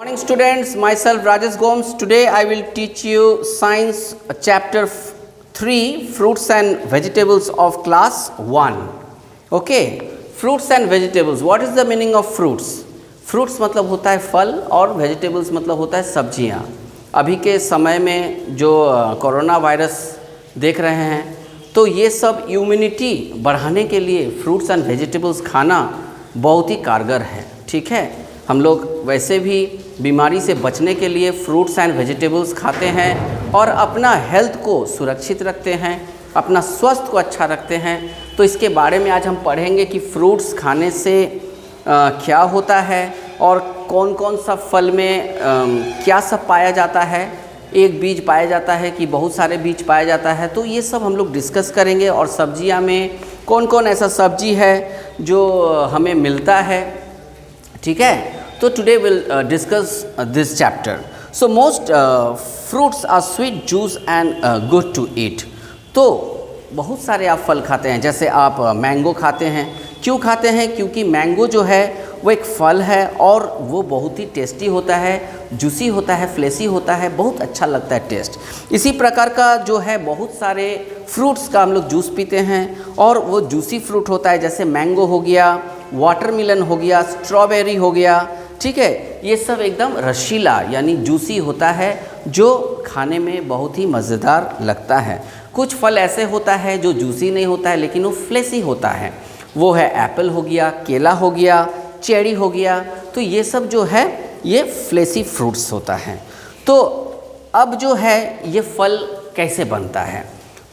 Morning students, myself Rajesh Gomes. Today I will teach you science chapter 3 fruits and vegetables of class 1. Okay, fruits and vegetables. What is the meaning of fruits? Fruits मतलब होता है फल और vegetables मतलब होता है सब्जियां. अभी के समय में जो कोरोना वायरस देख रहे हैं तो ये सब इम्यूनिटी बढ़ाने के लिए फ्रूट्स एंड वेजिटेबल्स खाना बहुत ही कारगर है. ठीक है, हम लोग वैसे भी बीमारी से बचने के लिए फ्रूट्स एंड वेजिटेबल्स खाते हैं और अपना हेल्थ को सुरक्षित रखते हैं, अपना स्वास्थ्य को अच्छा रखते हैं. तो इसके बारे में आज हम पढ़ेंगे कि फ्रूट्स खाने से क्या होता है और कौन कौन सा फल में क्या सब पाया जाता है. एक बीज पाया जाता है कि बहुत सारे बीज पाया जाता है, तो ये सब हम लोग डिस्कस करेंगे. और सब्जियां में कौन कौन ऐसा सब्जी है जो हमें मिलता है. ठीक है, तो today will discuss this chapter. So most fruits are sweet juice and good to eat. तो बहुत सारे आप फल खाते हैं, जैसे आप मैंगो खाते हैं. क्यों खाते हैं? क्योंकि मैंगो जो है वो एक फल है और वो बहुत ही टेस्टी होता है, जूसी होता है, फ्लेसी होता है, बहुत अच्छा लगता है टेस्ट. इसी प्रकार का जो है बहुत सारे फ्रूट्स का हम लोग जूस पीते हैं और वो जूसी फ्रूट होता है, जैसे मैंगो हो गया, वाटरमेलन हो गया, स्ट्रॉबेरी हो गया. ठीक है, ये सब एकदम रसीला यानी जूसी होता है जो खाने में बहुत ही मज़ेदार लगता है. कुछ फल ऐसे होता है जो जूसी नहीं होता है लेकिन वो फ्लेसी होता है. वो है एप्पल हो गया, केला हो गया, चेरी हो गया. तो ये सब जो है ये फ्लेसी फ्रूट्स होता है. तो अब जो है ये फल कैसे बनता है,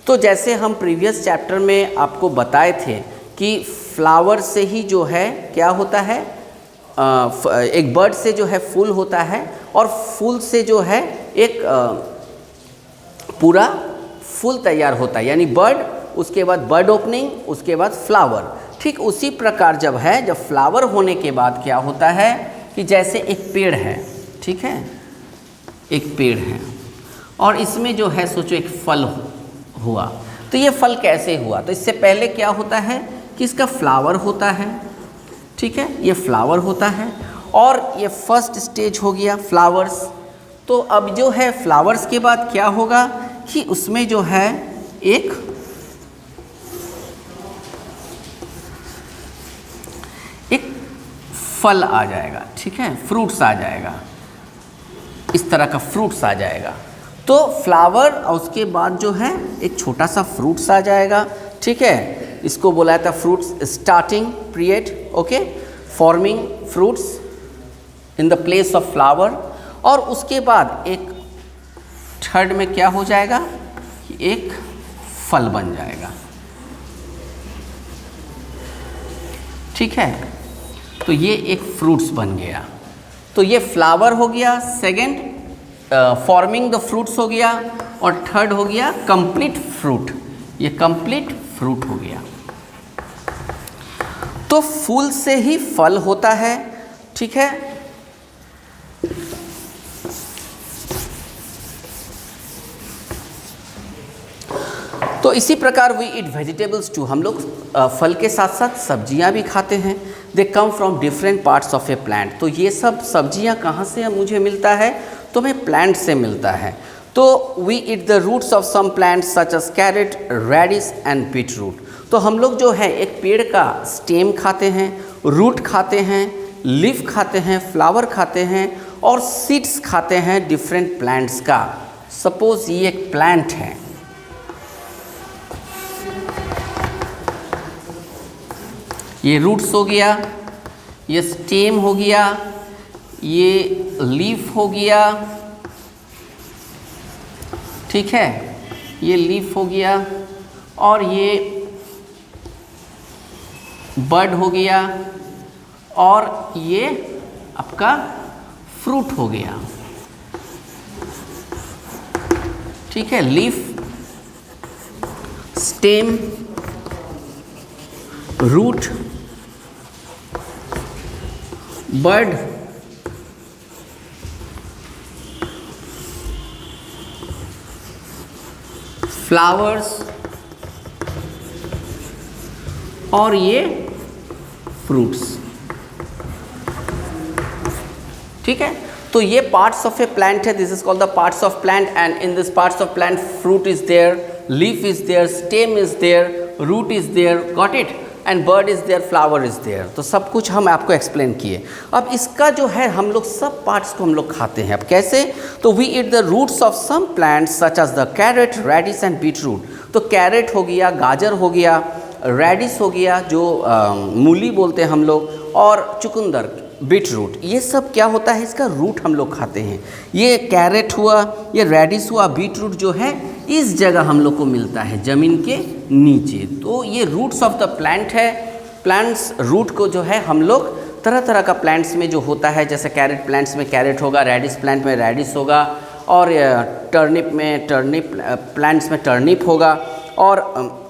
तो जैसे हम प्रीवियस चैप्टर में आपको बताए थे कि फ्लावर से ही जो है क्या होता है, एक बर्ड से जो है फूल होता है और फूल से जो है एक पूरा फूल तैयार होता है, यानी बर्ड, उसके बाद बर्ड ओपनिंग, उसके बाद फ्लावर. ठीक उसी प्रकार जब फ्लावर होने के बाद क्या होता है कि जैसे एक पेड़ है, ठीक है, एक पेड़ है और इसमें जो है सोचो एक फल हुआ. तो ये फल कैसे हुआ? तो इससे पहले क्या होता है कि इसका फ्लावर होता है. ठीक है, ये फ्लावर होता है और ये फर्स्ट स्टेज हो गया फ्लावर्स. तो अब जो है फ्लावर्स के बाद क्या होगा कि उसमें जो है एक फल आ जाएगा. ठीक है, फ्रूट्स आ जाएगा, इस तरह का फ्रूट्स आ जाएगा. तो फ्लावर और उसके बाद जो है एक छोटा सा फ्रूट्स आ जाएगा. ठीक है, इसको बोला जाता है fruits starting period. Okay, forming fruits in the place of flower. और उसके बाद एक थर्ड में क्या हो जाएगा कि एक फल बन जाएगा. ठीक है, तो ये एक फ्रूट्स बन गया. तो ये फ्लावर हो गया, सेकंड फॉर्मिंग द फ्रूट्स हो गया और थर्ड हो गया कंप्लीट फ्रूट. ये कंप्लीट फ्रूट हो गया. तो फूल से ही फल होता है. ठीक है, तो इसी प्रकार वी ईट वेजिटेबल्स टू. हम लोग फल के साथ साथ सब्जियां भी खाते हैं. They come from different parts of a plant. तो ये सब सब्जियां कहाँ से मुझे मिलता है? तो हमें प्लांट से मिलता है. तो we eat the roots of some plants such as carrot, radish and beetroot. तो हम लोग जो है एक पेड़ का स्टेम खाते हैं, रूट खाते हैं, लीफ खाते हैं, फ्लावर खाते हैं और सीड्स खाते हैं डिफरेंट प्लांट्स का. सपोज ये एक प्लांट है, ये रूट्स हो गया, ये स्टेम हो गया, ये लीफ हो गया. ठीक है, ये लीफ हो गया और ये बड हो गया और ये आपका फ्रूट हो गया. ठीक है, leaf, stem, root, bud, flowers और ये फ्रूट्स. ठीक है, तो ये पार्ट्स ऑफ ए प्लांट है, this is called the parts of plant and in this parts of plant fruit is there, leaf is there, stem is there, root is there, got it, and bird is there, flower is there. तो सब कुछ हम आपको explain किए। अब इसका जो है हम लोग सब पार्ट्स को हम लोग खाते हैं। अब कैसे? तो we eat the roots of some plants such as the carrot, radish and beet root. तो कैरेट हो गया, गाजर हो गया, रेडिश हो गया जो मूली बोलते हैं हम लोग, और चुकंदर, बीट रूट, ये सब क्या होता है, इसका रूट हम लोग खाते हैं। ये कैरेट हुआ, ये रेडिश हुआ, बीट रूट जो है इस जगह हम लोग को मिलता है ज़मीन के नीचे। तो ये रूट्स ऑफ द प्लांट है। प्लांट्स रूट को जो है हम लोग तरह तरह का प्लांट्स में जो होता है, जैसे कैरेट प्लांट्स में कैरेट होगा, रेडिश प्लांट में रेडिश होगा, और टर्निप में टर्निप प्लांट्स में टर्निप होगा, और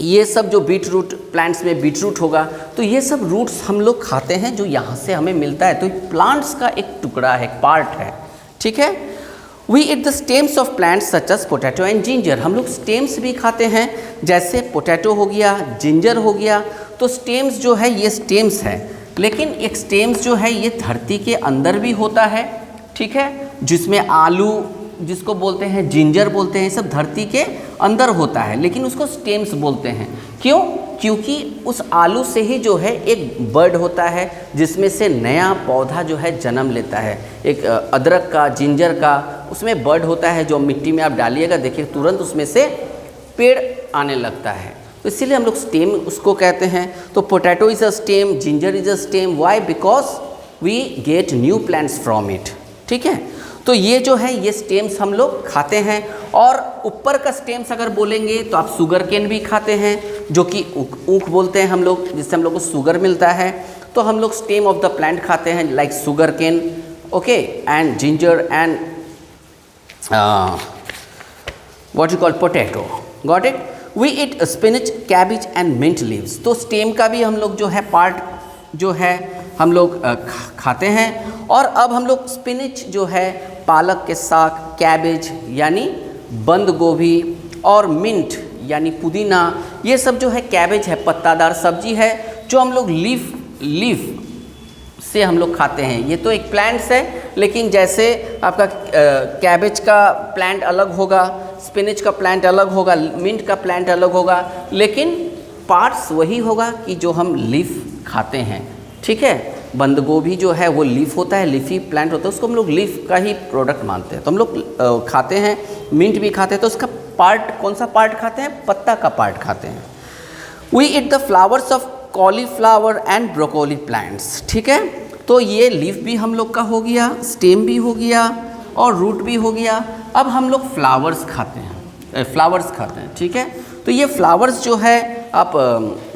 ये सब जो बीट रूट प्लांट्स में बीट रूट होगा। तो ये सब रूट्स हम लोग खाते हैं जो यहाँ से हमें मिलता है। तो प्लांट्स का एक टुकड़ा है, एक पार्ट है, ठीक है। We eat the stems of plants such as potato and ginger. हम लोग स्टेम्स भी खाते हैं, जैसे पोटैटो हो गया, जिंजर हो गया। तो स्टेम्स जो है ये स्टेम्स है, लेकिन एक स्टेम्स जो है ये धरती के अंदर भी होता है, ठीक है, जिसमें आलू जिसको बोलते हैं, जिंजर बोलते हैं, सब धरती के अंदर होता है, लेकिन उसको स्टेम्स बोलते हैं। क्यों? क्योंकि उस आलू से ही जो है एक बर्ड होता है जिसमें से नया पौधा जो है जन्म लेता है। एक अदरक का, जिंजर का, उसमें बर्ड होता है जो मिट्टी में आप डालिएगा, देखिए तुरंत उसमें से पेड़ आने लगता है। तो इसीलिए हम लोग स्टेम उसको कहते हैं। तो potato is a stem, ginger is a stem. Why? Because we get new plants from it, ठीक है। तो ये जो है ये स्टेम्स हम लोग खाते हैं। और ऊपर का स्टेम्स अगर बोलेंगे तो आप शुगर केन भी खाते हैं, जो कि ऊख बोलते हैं हम लोग, जिससे हम लोग को शुगर मिलता है। तो हम लोग स्टेम ऑफ द प्लांट खाते हैं, like sugar cane, okay, and ginger and what you call potato, got it. We eat spinach, cabbage and mint leaves. तो स्टेम का भी हम लोग जो है पार्ट जो है हम लोग खाते हैं। और अब हम लोग स्पिनच जो है, पालक के साग, कैबेज यानी बंद गोभी, और मिंट यानी पुदीना, ये सब जो है कैबेज है, पत्तादार सब्जी है, जो हम लोग लीफ से हम लोग खाते हैं। ये तो एक प्लांट्स है, लेकिन जैसे आपका कैबेज का प्लांट अलग होगा, स्पिनच का प्लांट अलग होगा, मिंट का प्लांट अलग होगा, लेकिन पार्ट्स वही होगा कि जो हम लीफ खाते हैं, ठीक है। बंद गोभी जो है वो लीफ होता है, लीफी प्लांट होता है, उसको हम लोग लीफ का ही प्रोडक्ट मानते हैं। तो हम लोग खाते हैं, मिंट भी खाते हैं। तो उसका पार्ट, कौन सा पार्ट खाते हैं? पत्ता का पार्ट खाते हैं। We eat the flowers of cauliflower and broccoli plants, ठीक है। तो ये लीफ भी हम लोग का हो गया, स्टेम भी हो गया, और रूट भी हो गया। अब हम लोग फ्लावर्स खाते हैं, ठीक है। तो ये फ्लावर्स जो है, आप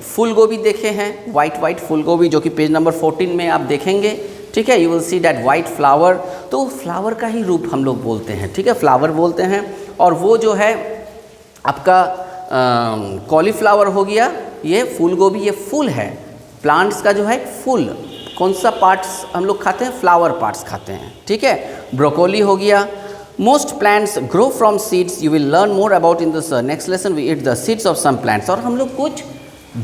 फूल गोभी देखे हैं, वाइट फूल गोभी, जो कि पेज नंबर 14 में आप देखेंगे, ठीक है। You will see that white flower. तो फ्लावर का ही रूप हम लोग बोलते हैं, ठीक है, फ्लावर बोलते हैं। और वो जो है आपका कॉलीफ्लावर हो गया, ये फूल गोभी, ये फूल है, प्लांट्स का जो है फूल। कौन सा पार्ट्स हम लोग खाते हैं? फ्लावर पार्ट्स खाते हैं, ठीक है। ब्रोकोली हो गया। Most plants grow from seeds. You will learn more about in this next lesson. We eat the seeds of some plants. और हम लोग कुछ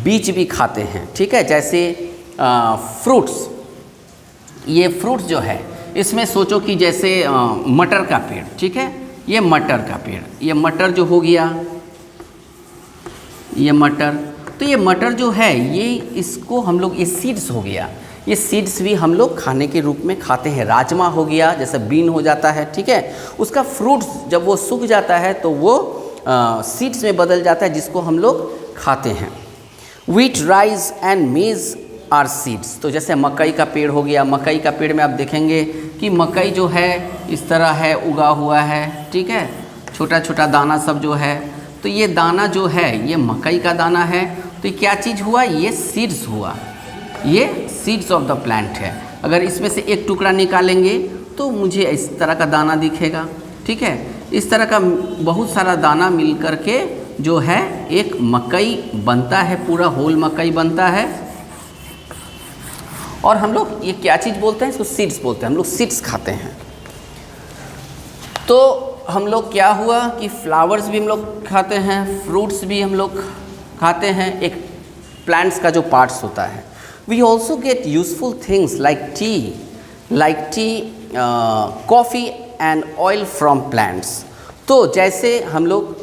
बीज भी खाते हैं, ठीक है, जैसे फ्रूट्स। ये फ्रूट्स जो है, इसमें सोचो कि जैसे मटर का पेड़, ठीक है, ये मटर का पेड़, ये मटर जो हो गया, ये मटर। तो ये मटर जो है, ये इसको हम लोग, ये सीड्स हो गया, ये सीड्स भी हम लोग खाने के रूप में खाते हैं। राजमा हो गया, जैसे बीन हो जाता है, ठीक है, उसका फ्रूट्स जब वो सूख जाता है तो वो सीड्स में बदल जाता है, जिसको हम लोग खाते हैं। Wheat, rice and maize are seeds. तो जैसे मकई का पेड़ हो गया, मकई का पेड़ में आप देखेंगे कि मकई जो है इस तरह है, उगा हुआ है, ठीक है, छोटा छोटा दाना सब जो है। तो ये दाना जो है, ये मकई का दाना है। तो ये क्या चीज़ हुआ? ये सीड्स हुआ, ये सीड्स ऑफ द प्लांट है। अगर इसमें से एक टुकड़ा निकालेंगे तो मुझे इस तरह का दाना दिखेगा, ठीक है। इस तरह का बहुत सारा दाना मिल कर के जो है एक मकई बनता है, पूरा होल मकई बनता है। और हम लोग ये क्या चीज़ बोलते हैं? इसको सीड्स बोलते हैं। हम लोग सीड्स खाते हैं। तो हम लोग क्या हुआ कि फ्लावर्स भी हम लोग खाते हैं, फ्रूट्स भी हम लोग खाते हैं, एक प्लांट्स का जो पार्ट्स होता है। We also get useful things like tea coffee and oil from plants. तो जैसे हम लोग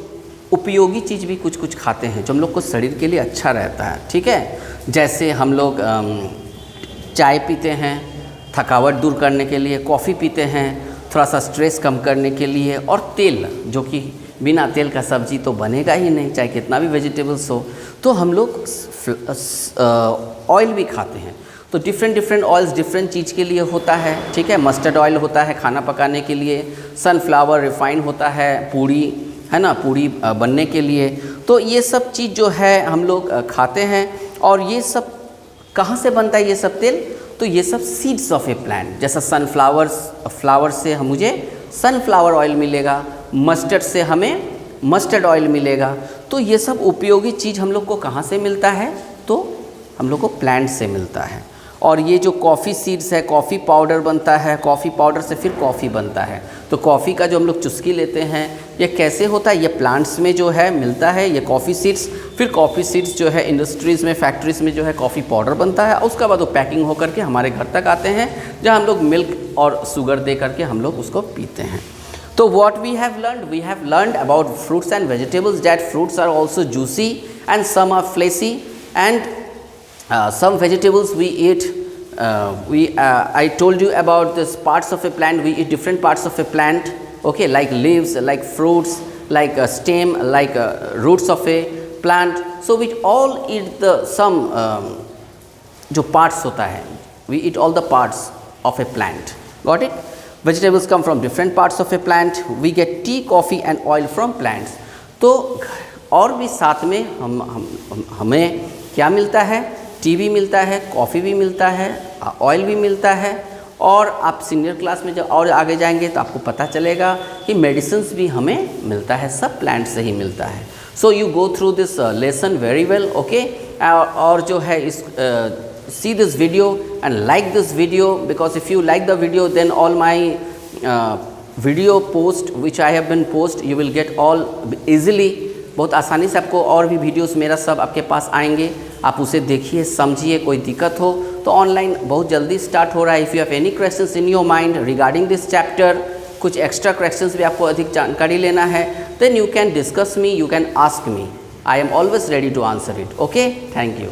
उपयोगी चीज़ भी कुछ कुछ खाते हैं जो हम लोग को शरीर के लिए अच्छा रहता है, ठीक है। जैसे हम लोग चाय पीते हैं थकावट दूर करने के लिए, कॉफ़ी पीते हैं थोड़ा सा स्ट्रेस कम करने के लिए, और तेल जो कि बिना तेल का सब्जी तो बनेगा ही नहीं, चाहे कितना भी वेजिटेबल्स हो। तो हम लोग ऑयल भी खाते हैं। तो डिफरेंट ऑयल्स डिफरेंट चीज़ के लिए होता है, ठीक है। मस्टर्ड ऑयल होता है खाना पकाने के लिए, सनफ्लावर रिफाइन होता है पूड़ी, है ना, पूड़ी बनने के लिए। तो ये सब चीज़ जो है हम लोग खाते हैं। और ये सब कहाँ से बनता है ये सब तेल? तो ये सब सीड्स ऑफ ए प्लांट, जैसा फ्लावर से मुझे सनफ्लावर ऑयल मिलेगा, मस्टर्ड से हमें मस्टर्ड ऑयल मिलेगा। तो ये सब उपयोगी चीज़ हम लोग को कहाँ से मिलता है? तो हम लोग को प्लांट से मिलता है। और ये जो कॉफ़ी सीड्स है, कॉफ़ी पाउडर बनता है, कॉफ़ी पाउडर से फिर कॉफ़ी बनता है। तो कॉफ़ी का जो हम लोग चुस्की लेते हैं ये कैसे होता है? ये प्लांट्स में जो है मिलता है ये कॉफ़ी सीड्स। फिर कॉफ़ी सीड्स जो है इंडस्ट्रीज़ में, फैक्ट्रीज़ में जो है कॉफ़ी पाउडर बनता है, और उसके बाद वो पैकिंग होकर के हमारे घर तक आते हैं, जहाँ हम लोग मिल्क और शुगर दे करके हम लोग उसको पीते हैं। तो what we have learned about fruits and vegetables, that fruits are also juicy and some are fleshy, and some vegetables we eat, I told you about this parts of a plant. We eat different parts of a plant, okay, like leaves, like fruits, like a stem, like roots of a plant. So we all eat the some जो parts होता है, we eat all the parts of a plant. Got it? Vegetables come from different parts of a plant. We get tea, coffee and oil from plants. तो और भी साथ में हमें क्या मिलता है? टी भी मिलता है, कॉफ़ी भी मिलता है, ऑयल भी मिलता है। और आप सीनियर क्लास में जब और आगे जाएंगे तो आपको पता चलेगा कि मेडिसिन्स भी हमें मिलता है, सब प्लांट से ही मिलता है। So you go through this lesson very well, okay. और जो है इस see this video and like this video, because if you like the video then all my video post which I have been post you will get all easily, बहुत आसानी से आपको और भी वीडियोस मेरा सब आपके पास आएंगे। आप उसे देखिए, समझिए, कोई दिक्कत हो तो ऑनलाइन बहुत जल्दी स्टार्ट हो रहा है। If you have any questions in your mind regarding this chapter, कुछ एक्स्ट्रा क्वेश्चंस भी आपको अधिक जानकारी लेना है, then you can discuss me, you can ask me, I am always ready to answer it, okay. Thank you.